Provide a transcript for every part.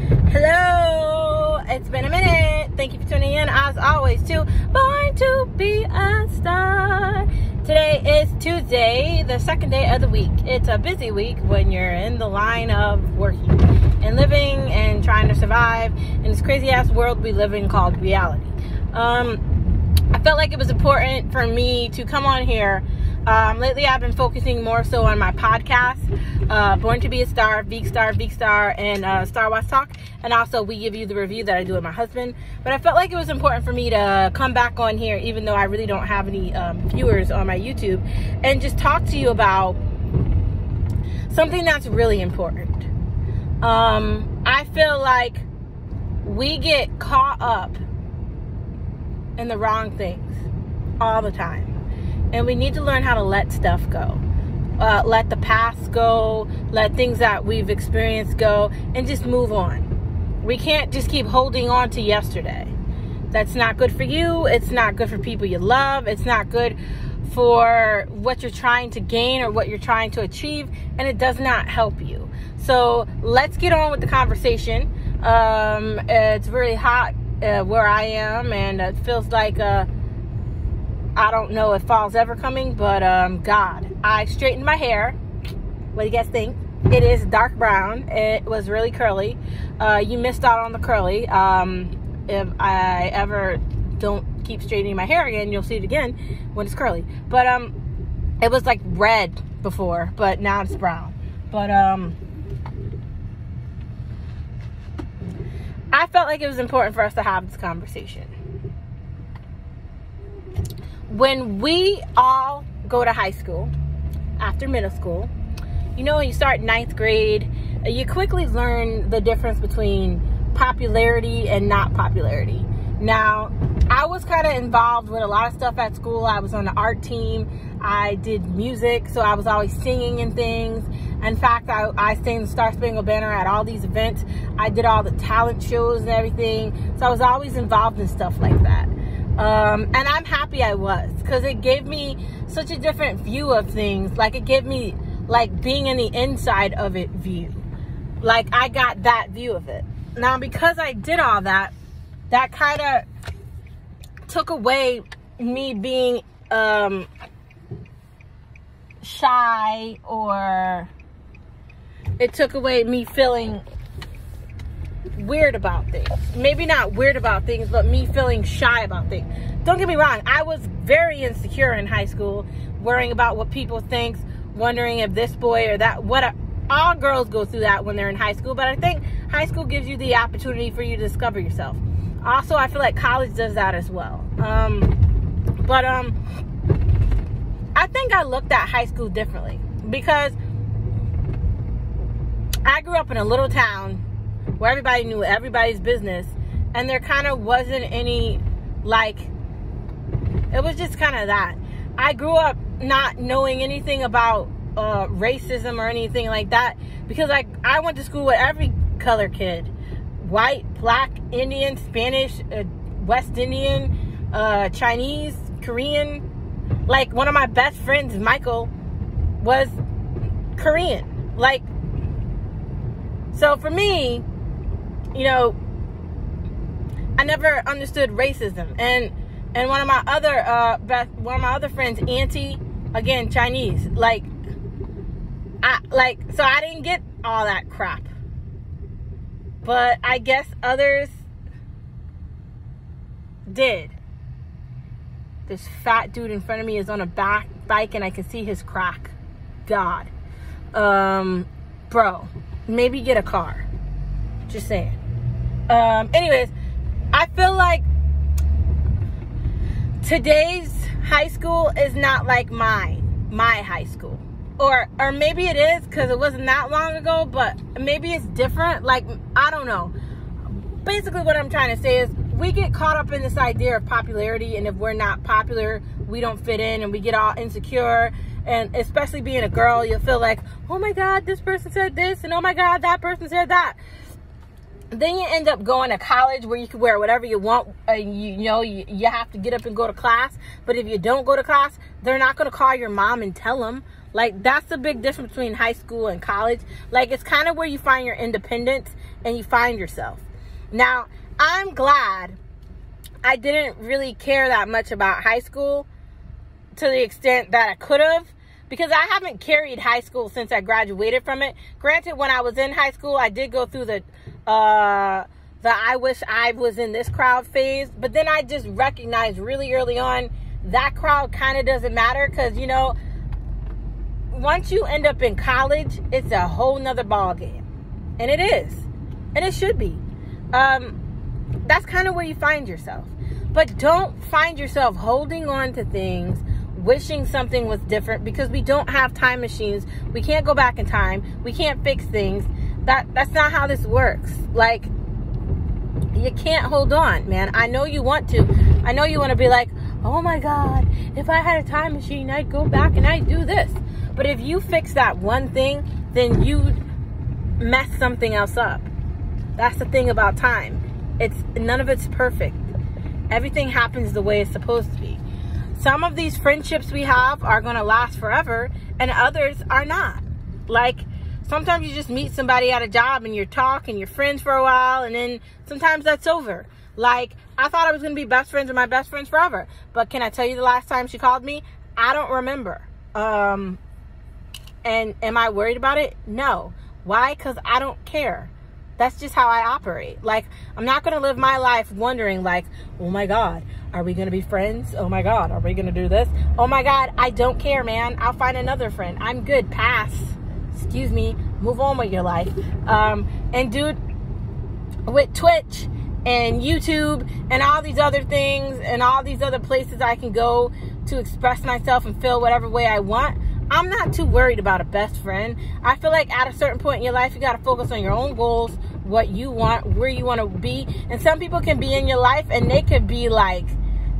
Hello, it's been a minute. Thank you for tuning in, as always, to Born to Be a Star. Today is Tuesday, the second day of the week. It's a busy week when you're in the line of working and living and trying to survive in this crazy-ass world we live in called reality. I felt like it was important for me to come on here. Lately, I've been focusing more so on my podcast, Born to Be a Star, Veek Star, and Star Wars Talk. And also, we give you the review that I do with my husband. But I felt like it was important for me to come back on here, even though I really don't have any viewers on my YouTube, and just talk to you about something that's really important. I feel like we get caught up in the wrong things all the time. And we need to learn how to let stuff go. Let the past go. Let things that we've experienced go. And just move on. We can't just keep holding on to yesterday. That's not good for you. It's not good for people you love. It's not good for what you're trying to gain or what you're trying to achieve. And it does not help you. So let's get on with the conversation. It's really hot where I am. And it feels like... I don't know if fall's ever coming, but God, I straightened my hair. What do you guys think? It is dark brown. It was really curly. You missed out on the curly. If I ever don't keep straightening my hair again, you'll see it again when it's curly. But it was like red before, but now it's brown. But I felt like it was important for us to have this conversation. When we all go to high school, after middle school, you know, when you start 9th grade, you quickly learn the difference between popularity and not popularity. Now, I was kind of involved with a lot of stuff at school. I was on the art team. I did music, so I was always singing and things. In fact, I sang the Star Spangled Banner at all these events. I did all the talent shows and everything. So I was always involved in stuff like that. And I'm happy I was, because it gave me such a different view of things. Like, it gave me, like, being in the inside of it view. Like, I got that view of it. Now, because I did all that, that kind of took away me being shy, or it took away me feeling weird about things. Maybe not weird about things, but me feeling shy about things. Don't get me wrong, I was very insecure in high school, worrying about what people think, wondering if this boy or that, all girls go through that when they're in high school, but I think high school gives you the opportunity for you to discover yourself. Also, I feel like college does that as well. But I think I looked at high school differently, because I grew up in a little town where everybody knew everybody's business, and there kind of wasn't any, like, it was just kind of that. I grew up not knowing anything about racism or anything like that, because I went to school with every color kid. White, black, Indian, Spanish, West Indian, Chinese, Korean. Like, one of my best friends, Michael, was Korean. Like, so for me, you know, I never understood racism. And one of my other friends, Auntie, again, Chinese. So I didn't get all that crap. But I guess others did. This fat dude in front of me is on a bike, and I can see his crack. God. Bro, maybe get a car. Just saying. Anyways, I feel like today's high school is not like my high school. Or maybe it is, because it wasn't that long ago, but maybe it's different. Like, I don't know. Basically, what I'm trying to say is we get caught up in this idea of popularity, and if we're not popular, we don't fit in, and we get all insecure. And especially being a girl, you'll feel like, oh my God, this person said this, and oh my God, that person said that. Then you end up going to college where you can wear whatever you want. You have to get up and go to class. But if you don't go to class, they're not going to call your mom and tell them. Like, that's the big difference between high school and college. Like, it's kind of where you find your independence and you find yourself. Now, I'm glad I didn't really care that much about high school to the extent that I could have, because I haven't carried high school since I graduated from it. Granted, when I was in high school, I did go through the I wish I was in this crowd phase, but then I just recognized really early on that crowd kind of doesn't matter, because, you know, once you end up in college, it's a whole nother ball game. And it is. And it should be. That's kind of where you find yourself. But don't find yourself holding on to things, wishing something was different, because we don't have time machines. We can't go back in time. We can't fix things. That's not how this works. Like, you can't hold on, man. I know you want to. I know you want to be like, oh my God, if I had a time machine, I'd go back and I'd do this. But if you fix that one thing, then you mess something else up. That's the thing about time. None of it's perfect. Everything happens the way it's supposed to be. Some of these friendships we have are going to last forever, and others are not. Like, sometimes you just meet somebody at a job and you're talking, you're friends for a while, and then sometimes that's over. Like, I thought I was going to be best friends with my best friends forever. But can I tell you the last time she called me? I don't remember. And am I worried about it? No. Why? Because I don't care. That's just how I operate. Like, I'm not going to live my life wondering, like, oh my God, are we going to be friends? Oh my God, are we going to do this? Oh my God, I don't care, man. I'll find another friend. I'm good. Pass. Excuse me. Move on with your life. And dude, with Twitch and YouTube and all these other things and all these other places I can go to express myself and feel whatever way I want, I'm not too worried about a best friend. I feel like at a certain point in your life, you got to focus on your own goals, what you want, where you want to be. And some people can be in your life and they could be like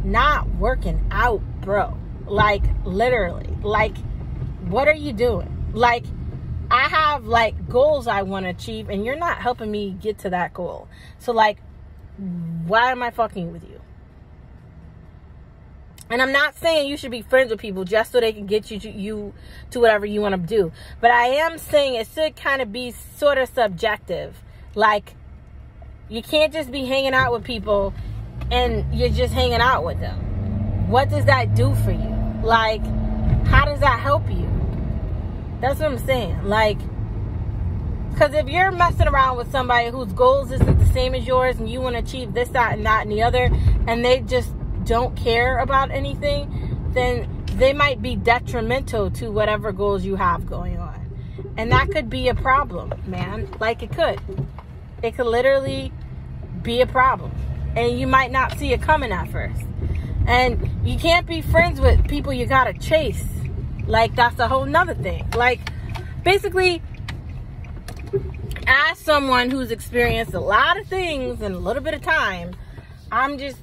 not working out, bro. Like, literally. Like, what are you doing? Like, I have like goals I want to achieve and you're not helping me get to that goal. So like, why am I fucking with you? And I'm not saying you should be friends with people just so they can get you to whatever you want to do. But I am saying it should kind of be sort of subjective. Like, you can't just be hanging out with people and you're just hanging out with them. What does that do for you? Like, how does that help you? That's what I'm saying. Like, because if you're messing around with somebody whose goals isn't the same as yours and you want to achieve this, that, and that, and the other, and they just don't care about anything, then they might be detrimental to whatever goals you have going on. And that could be a problem, man. Like, it could. It could literally be a problem. And you might not see it coming at first. And you can't be friends with people you gotta chase. Like, that's a whole nother thing. Like, basically, as someone who's experienced a lot of things in a little bit of time, I'm just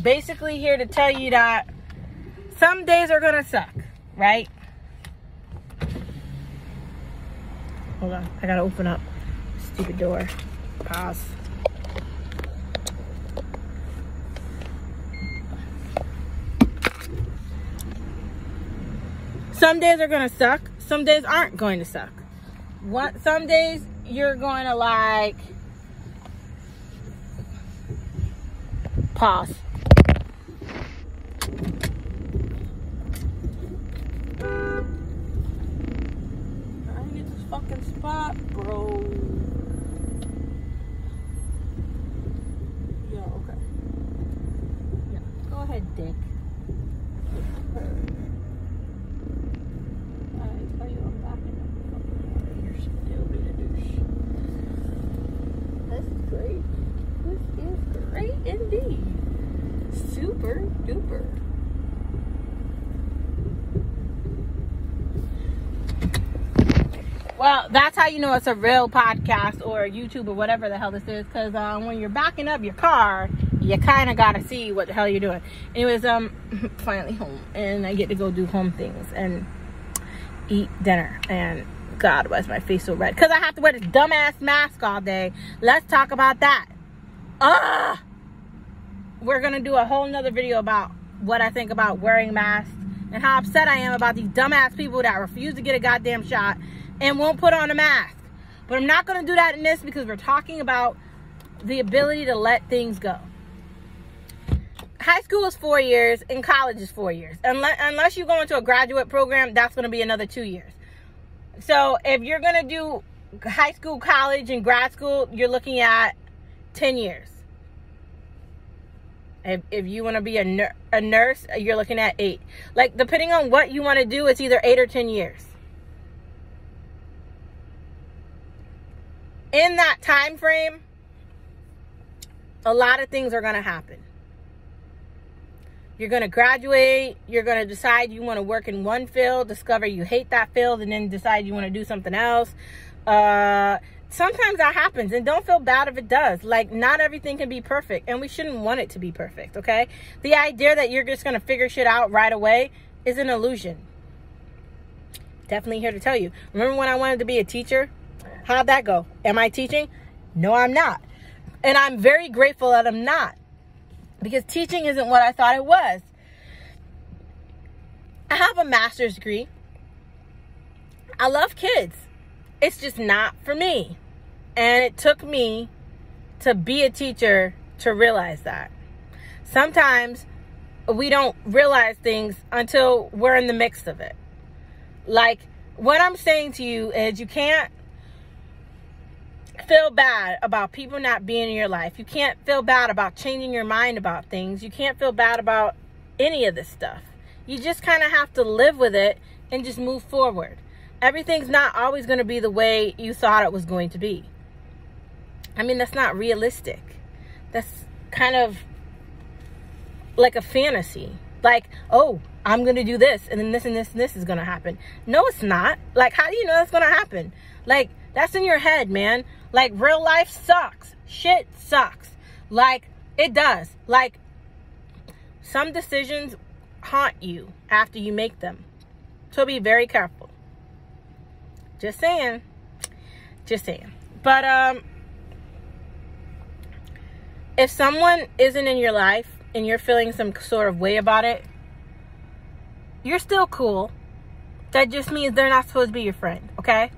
basically here to tell you that some days are gonna suck, right? Hold on, I gotta open up the stupid door. Pause. Some days are gonna suck. Some days aren't going to suck. Some days you're going to like pause. I need this fucking spot, bro. Yeah, okay. Yeah, go ahead, dick. I tell you, I'm back in. You're still being a douche. This is great. This is great indeed. Super duper. Well, that's how you know it's a real podcast or YouTube or whatever the hell this is. Because when you're backing up your car, you kind of got to see what the hell you're doing. Anyways, finally home. And I get to go do home things and eat dinner. And God, why is my face so red? Because I have to wear this dumbass mask all day. Let's talk about that. We're going to do a whole nother video about what I think about wearing masks and how upset I am about these dumbass people that refuse to get a goddamn shot and won't put on a mask. But I'm not going to do that in this because we're talking about the ability to let things go. High school is 4 years and college is 4 years. Unless you go into a graduate program, that's going to be another 2 years. So if you're going to do high school, college, and grad school, you're looking at 10 years. If you want to be a nurse, you're looking at 8. Like, depending on what you want to do, it's either 8 or 10 years. In that time frame, a lot of things are going to happen. You're going to graduate. You're going to decide you want to work in one field, discover you hate that field, and then decide you want to do something else. Sometimes that happens, and don't feel bad if it does. Like, not everything can be perfect, and we shouldn't want it to be perfect, okay? The idea that you're just going to figure shit out right away is an illusion. Definitely here to tell you. Remember when I wanted to be a teacher? How'd that go? Am I teaching? No, I'm not. And I'm very grateful that I'm not. Because teaching isn't what I thought it was. I have a master's degree. I love kids. It's just not for me. And it took me to be a teacher to realize that. Sometimes we don't realize things until we're in the mix of it. Like, what I'm saying to you is you can't feel bad about people not being in your life. You can't feel bad about changing your mind about things. You can't feel bad about any of this stuff. You just kind of have to live with it and just move forward. Everything's not always going to be the way you thought it was going to be. I mean, that's not realistic. That's kind of like a fantasy. Like, oh, I'm going to do this, and then this and this and this is going to happen. No, it's not. Like, how do you know that's going to happen? Like, that's in your head, man. Like, real life sucks. Shit sucks. Like, it does. Like, some decisions haunt you after you make them. So be very careful. Just saying. Just saying. But, if someone isn't in your life and you're feeling some sort of way about it, you're still cool. That just means they're not supposed to be your friend, okay?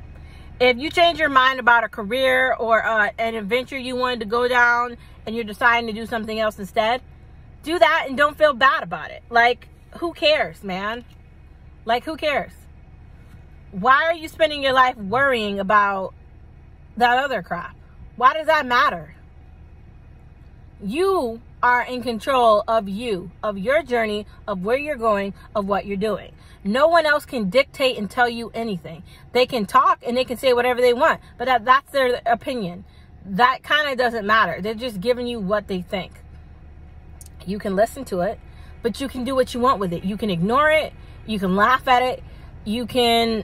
If you change your mind about a career or an adventure you wanted to go down and you're deciding to do something else instead, do that and don't feel bad about it. Like, who cares, man? Like, who cares? Why are you spending your life worrying about that other crap? Why does that matter? You are in control of you, of your journey, of where you're going, of what you're doing. No one else can dictate and tell you anything. They can talk and they can say whatever they want, but that's their opinion. That kind of doesn't matter. They're just giving you what they think. You can listen to it, but you can do what you want with it. You can ignore it. You can laugh at it. You can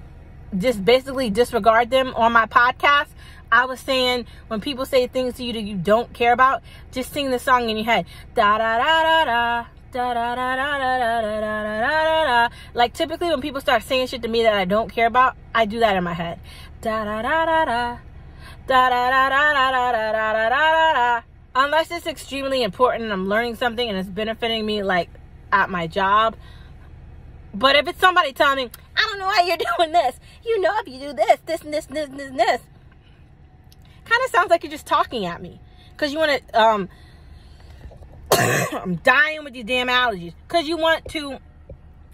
just basically disregard them. On my podcast, I was saying, when people say things to you that you don't care about, just sing the song in your head. Da da da da da. Da, da, da, da, da, da, da, da, da, da. Like, typically when people start saying shit to me that I don't care about, I do that in my head. Da da da da da. Da da da da da da da da da da da. Unless it's extremely important and I'm learning something and it's benefiting me, like at my job. But if it's somebody telling me, I don't know why you're doing this. You know, if you do this, this and this and this and this and this. Kind of sounds like you're just talking at me. Because you want to, I'm dying with these damn allergies. Because you want to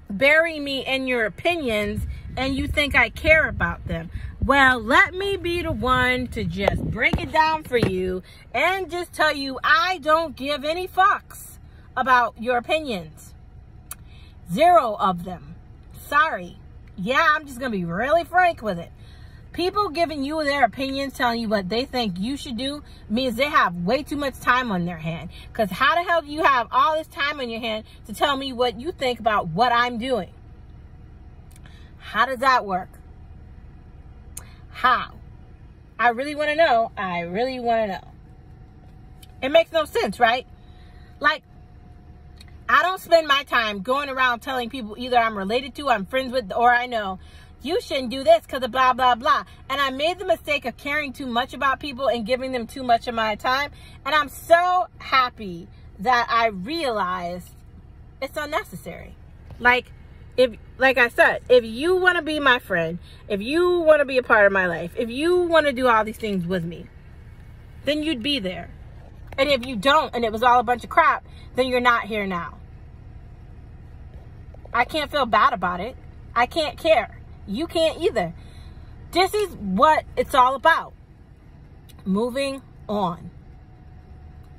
bury me in your opinions and you think I care about them. Well, let me be the one to just break it down for you and just tell you I don't give any fucks about your opinions. 0 of them. Sorry. Yeah, I'm just going to be really frank with it. People giving you their opinions, telling you what they think you should do, means they have way too much time on their hand. Because how the hell do you have all this time on your hand to tell me what you think about what I'm doing? How does that work? How? I really want to know. I really want to know. It makes no sense, right? Like, I don't spend my time going around telling people either I'm related to, I'm friends with, or I know, you shouldn't do this because of blah, blah, blah. And I made the mistake of caring too much about people and giving them too much of my time. And I'm so happy that I realized it's unnecessary. Like, if, like I said, if you want to be my friend, if you want to be a part of my life, if you want to do all these things with me, then you'd be there. And if you don't, and it was all a bunch of crap, then you're not here now. I can't feel bad about it. I can't care. You can't either. This is what it's all about. Moving on.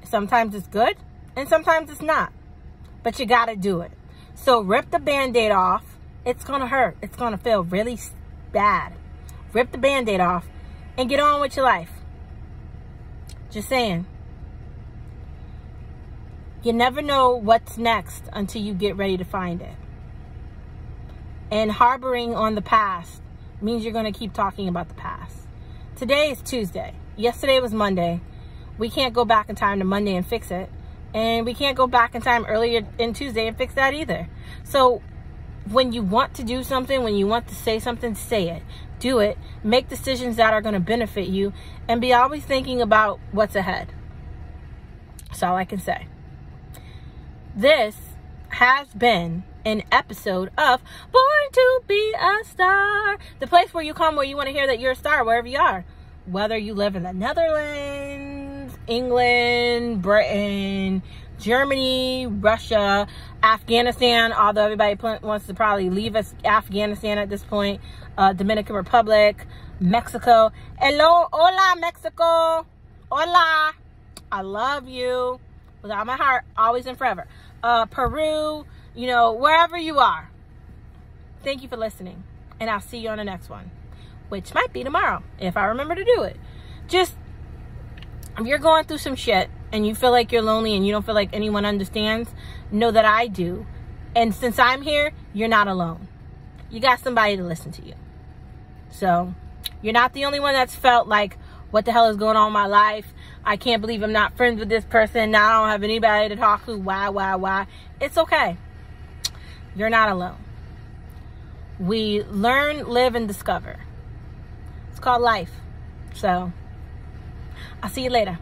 Sometimes it's good, and sometimes it's not. But you got to do it. So rip the Band-Aid off. It's going to hurt. It's going to feel really bad. Rip the Band-Aid off and get on with your life. Just saying. You never know what's next until you get ready to find it. And harboring on the past means you're going to keep talking about the past. Today is Tuesday. Yesterday was Monday. We can't go back in time to Monday and fix it. And we can't go back in time earlier in Tuesday and fix that either. So when you want to do something, when you want to say something, say it. Do it. Make decisions that are going to benefit you. And be always thinking about what's ahead. That's all I can say. This has been an episode of Born to Be a Star. The place where you come where you want to hear that you're a star wherever you are. Whether you live in the Netherlands, England, Britain, Germany, Russia, Afghanistan, although everybody wants to probably leave us Afghanistan at this point, Dominican Republic, Mexico. Hello, hola, Mexico. Hola. I love you with all my heart, always and forever. Peru, you know, wherever you are. Thank you for listening. And I'll see you on the next one, which might be tomorrow if I remember to do it. Just, if you're going through some shit and you feel like you're lonely and you don't feel like anyone understands, know that I do. And since I'm here, you're not alone. You got somebody to listen to you. So you're not the only one that's felt like, what the hell is going on in my life? I can't believe I'm not friends with this person. Now I don't have anybody to talk to. Why? It's okay. You're not alone. We learn, live, and discover. It's called life. So I'll see you later.